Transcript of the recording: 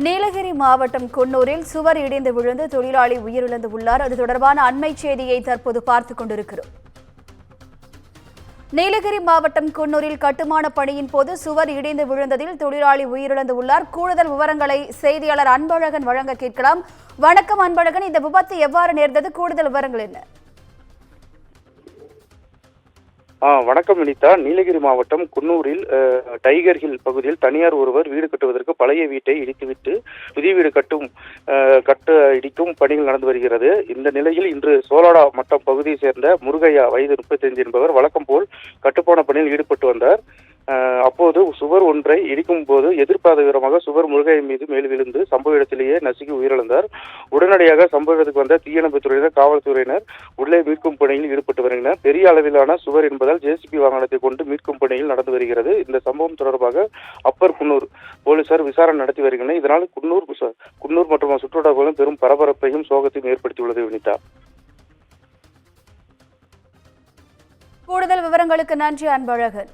நீலகிரி மாவட்டம் குன்னூரில் சுவர் இடிந்து விழுந்து தொழிலாளி உயிரிழந்து உள்ளார். அது தொடர்பான அண்மை செய்தியை தற்போது பார்த்துக் கொண்டிருக்கிறோம். நீலகிரி மாவட்டம் குன்னூரில் கட்டுமான பணியின் போது சுவர் இடிந்து விழுந்ததில் தொழிலாளி உயிரிழந்து உள்ளார். கூடுதல் விவரங்களை செய்தியாளர் அன்பழகன் வழங்க கேட்கலாம். வணக்கம் அன்பழகன், இந்த விபத்து எவ்வாறு நேர்ந்தது? கூடுதல் விவரங்கள் என்ன? வணக்கம் வினிதா. நீலகிரி மாவட்டம் குன்னூரில் டைகர் ஹில் பகுதியில் தனியார் ஒருவர் வீடு கட்டுவதற்கு பழைய வீட்டை இடித்துவிட்டு புதிய வீடு இடிக்கும் பணிகள் நடந்து வருகிறது. இந்த நிலையில் இன்று சோலாடா மட்டம் பகுதியை சேர்ந்த முருகையா வயது 35 என்பவர் வழக்கம் போல் கட்டுமான பணியில் ஈடுபட்டு வந்தார். அப்போது சுவர் ஒன்றை இடிக்கும் போது எதிர்பாராத விதமாக சுவர் முருகையா மீது மேல் விழுந்து சம்பவ இடத்திலேயே நசுக்கி உயிரிழந்தார். உடனடியாக சம்பவ இடத்துக்கு வந்த தீயணைப்பு துறையினர், காவல்துறையினர் உள்ளே மீட்கும் பணியில் ஈடுபட்டு வருகின்றனர். பெரிய அளவிலான சுவர் என்பதால் ஜேசிபி வாகனத்தை கொண்டு மீட்கும் பணியில் நடந்து வருகிறது. இந்த சம்பவம் தொடர்பாக அப்பர் குன்னூர் போலீசார் விசாரணை நடத்தி வருகின்றனர். இதனால் குன்னூர் மற்றும் சுற்றுவட்டாரங்களும் பெரும் பரபரப்பையும் சோகத்தையும் ஏற்படுத்தியுள்ளது. வினிதா, கூடுதல் விவரங்களுக்கு நன்றி அன்பழகன்.